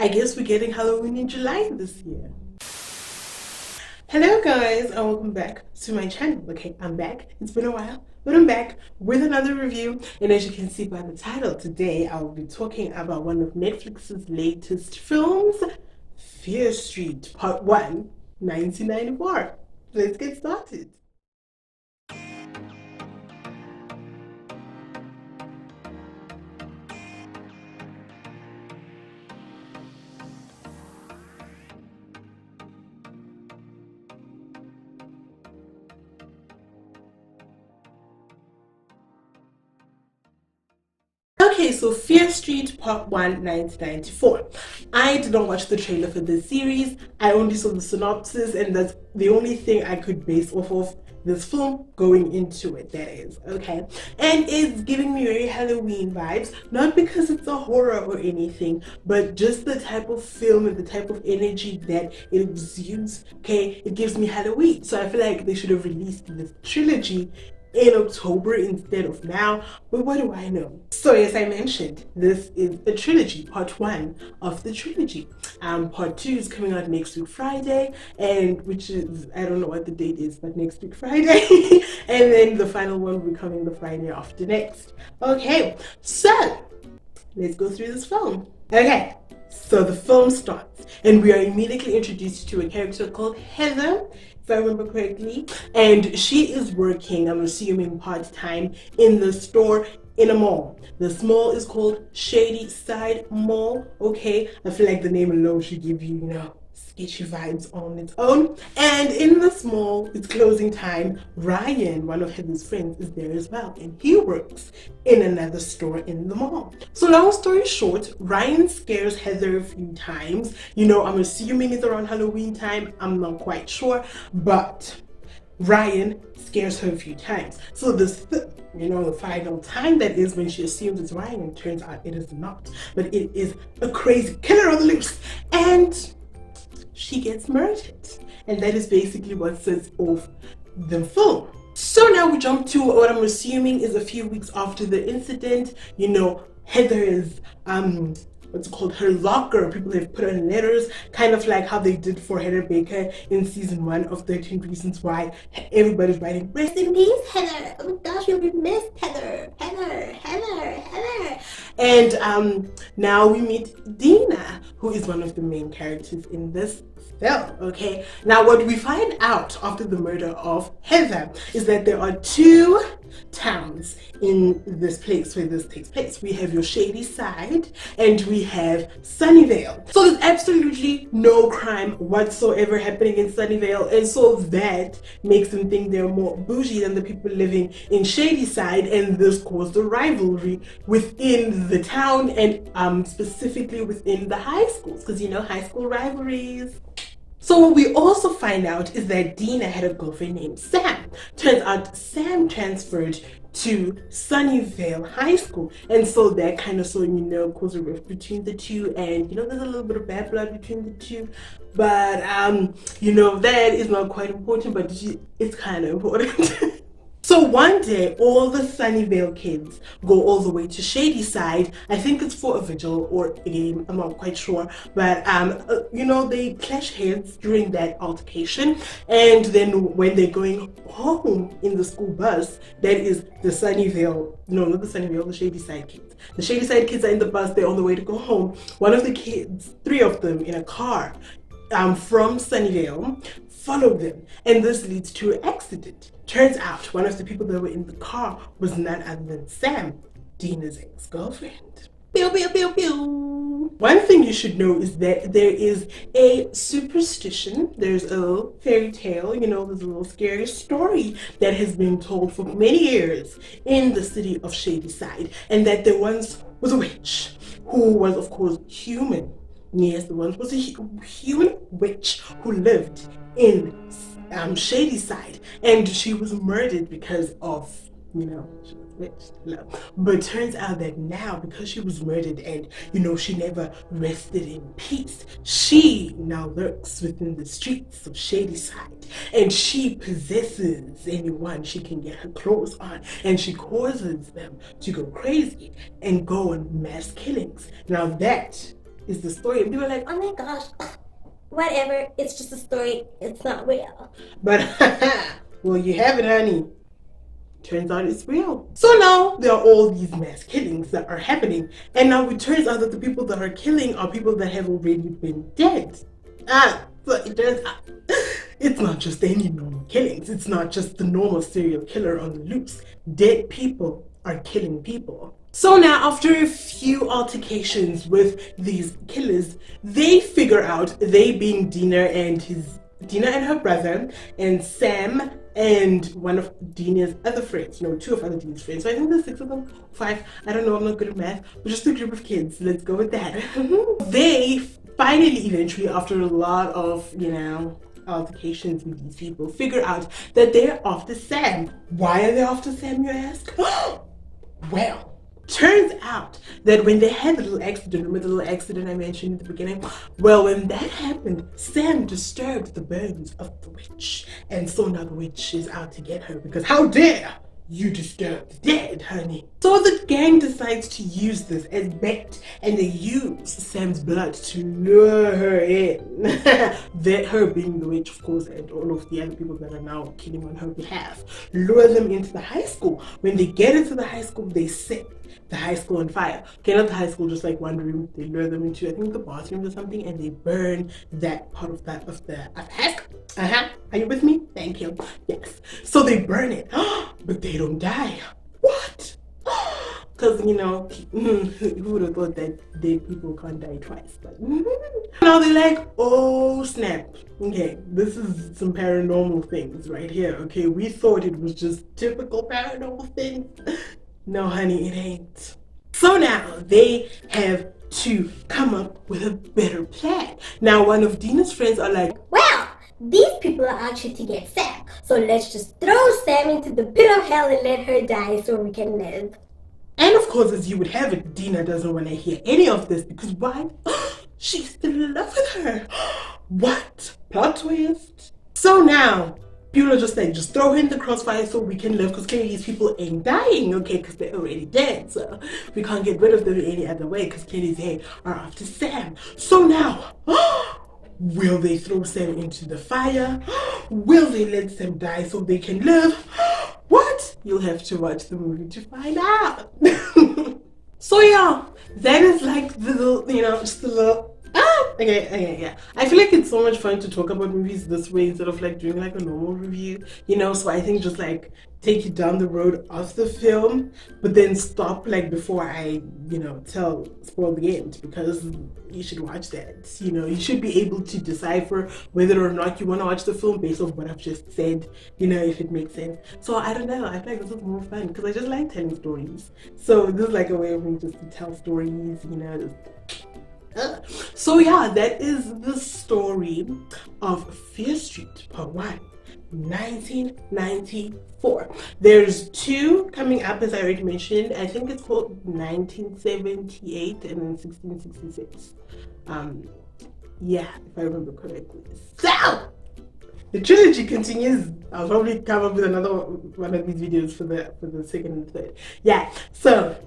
I guess we're getting Halloween in July this year. Hello guys and welcome back to my channel. Okay, I'm back. It's been a while, but I'm back with another review. And as you can see by the title, today I will be talking about one of Netflix's latest films, Fear Street Part 1, 1994. Let's get started. Okay, so Fear Street Part 1, 1994. I did not watch the trailer for this series. I only saw the synopsis, and that's the only thing I could base off of this film going into it, that is, okay? And it's giving me very Halloween vibes, not because it's a horror or anything, but just the type of film and the type of energy that it exudes, okay? It gives me Halloween. So I feel like they should have released this trilogy in October instead of now, but what do I know? So as I mentioned, this is a trilogy, part 1 of the trilogy. Part 2 is coming out next week Friday, and which is, I don't know what the date is, but next week Friday. And then the final one will be coming the Friday after next. Okay, so let's go through this film. Okay, so the film starts and we are immediately introduced to a character called Heather, if I remember correctly, and she is working, I'm assuming part-time, in the store in a mall. This mall is called Shady Side Mall. Okay, I feel like the name alone should give you, sketchy vibes on its own. And in this mall, it's closing time. Ryan, one of Heather's friends, is there as well, and he works in another store in the mall. So long story short, Ryan scares Heather a few times. I'm assuming it's around Halloween time. I'm not quite sure, but Ryan scares her a few times. So this the final time, that is when she assumes it's Ryan, turns out it is not, but it is a crazy killer on the loose, and she gets murdered. And that is basically what sets off the film. So now we jump to what I'm assuming is a few weeks after the incident. Heather is what's it called, her locker. People have put on letters, kind of like how they did for Heather Baker in season 1 of 13 Reasons Why. Everybody's writing, rest in peace, Heather. Oh my gosh, you'll be missed, Heather. Heather. And now we meet Dina, who is one of the main characters in this film. Okay, now what we find out after the murder of Heather is that there are 2 towns in this place where this takes place. We have your Shady Side and we have Sunnyvale. So there's absolutely no crime whatsoever happening in Sunnyvale, and so that makes them think they're more bougie than the people living in Shady Side, and this caused a rivalry within the town, and specifically within the high schools, because high school rivalries. So what we also find out is that Dina had a girlfriend named Sam. Turns out Sam transferred to Sunnyvale High School, and so that kind of caused a rift between the two, and there's a little bit of bad blood between the two, but that is not quite important, but it's kind of important. So one day, all the Sunnyvale kids go all the way to Shady Side. I think it's for a vigil or a game, I'm not quite sure. But, they clash heads during that altercation. And then when they're going home in the school bus, that is the Sunnyvale, no, not the Sunnyvale, the Shady Side kids. The Shady Side kids are in the bus, they're on the way to go home. One of the kids, 3 of them in a car from Sunnyvale, follow them, and this leads to an accident. Turns out one of the people that were in the car was none other than Sam, Dina's ex-girlfriend. Pew, pew, pew, pew. One thing you should know is that there is a superstition, there's a little fairy tale, there's a little scary story that has been told for many years in the city of Shady Side, and that there once was a witch who was, of course, human. Yes, there once was a human witch who lived in Shady Side, and she was murdered because of, she was witch. No. But turns out that now, because she was murdered and, she never rested in peace, she now lurks within the streets of Shady Side, and she possesses anyone she can get her claws on, and she causes them to go crazy and go on mass killings. Now that is the story. And people are like, Oh my gosh, whatever, it's just a story, it's not real. but well, you have it, honey. Turns out it's real. So now there are all these mass killings that are happening, and now it turns out that the people that are killing are people that have already been dead. So it turns out it's not just any normal killings. It's not just the normal serial killer on the loose. Dead people are killing people. So now, after a few altercations with these killers, they figure out, they being Dina and her brother, and Sam and one of Dina's other friends, no, two of other Dina's friends. So I think there's 6 of them, 5. I don't know, I'm not good at math, but just a group of kids. Let's go with that. They finally, eventually, after a lot of, altercations with these people, figure out that they're after Sam. Why are they after Sam, you ask? Well, turns out that when they had the little accident, remember the little accident I mentioned at the beginning? Well, when that happened, Sam disturbed the bones of the witch. And so now the witch is out to get her because how dare you disturb the dead, honey? So the gang decides to use this as bait, and they use Sam's blood to lure her in. That her being the witch, of course, and all of the other people that are now killing on her behalf. Lure them into the high school. When they get into the high school, they set the high school on fire. Okay, not the high school, just like one room. They lure them into, I think, the bathrooms or something, and they burn that part of the high school. Are you with me? Thank you. Yes. So they burn it, but they don't die. What? Because, who would have thought that dead people can't die twice? But now they're like, oh snap. Okay, this is some paranormal things right here. Okay, we thought it was just typical paranormal things. No, honey, it ain't. So now they have to come up with a better plan. Now, one of Dina's friends are like, well, these people are actually to get Sam, so let's just throw Sam into the pit of hell and let her die so we can live. And of course, as you would have it, Dina doesn't want to hear any of this because why? She's still in love with her. What? Plot twist. So now, people are just like, just throw her in the crossfire so we can live, because clearly these people ain't dying, okay, because they're already dead. So we can't get rid of them in any other way because clearly they are after Sam. So now, will they throw Sam into the fire? Will they let Sam die so they can live? What? You'll have to watch the movie to find out. So yeah, that is like the little, just the little. Okay, yeah. I feel like it's so much fun to talk about movies this way instead of like doing like a normal review, so I think just like take you down the road of the film, but then stop like before I, spoil the end, because you should watch that. You should be able to decipher whether or not you want to watch the film based off what I've just said, if it makes sense. So I don't know, I feel like this is more fun because I just like telling stories. So this is like a way of me just to tell stories, So yeah, that is the story of Fear Street Part 1, 1994. There's 2 coming up, as I already mentioned. I think it's called 1978 and then 1666. Yeah, if I remember correctly. So the trilogy continues. I'll probably come up with another one of these videos for the second and third. Yeah, so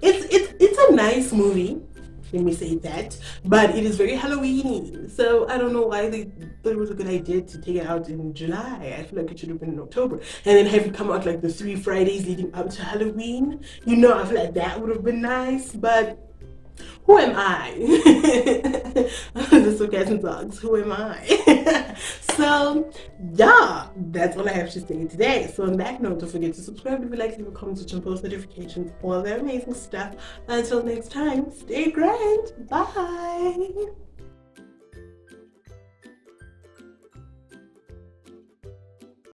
it's a nice movie. Let me say that, but it is very Halloweeny, so I don't know why they thought it was a good idea to take it out in July. I feel like it should have been in October, and then have it come out like the 3 Fridays leading up to Halloween. I feel like that would have been nice, but who am I? This is Cats and Dogs. Who am I? So, yeah, that's all I have to say today. So, on that note, don't forget to subscribe if you like, leave a comment, and post notifications, all that amazing stuff. Until next time, stay grand. Bye.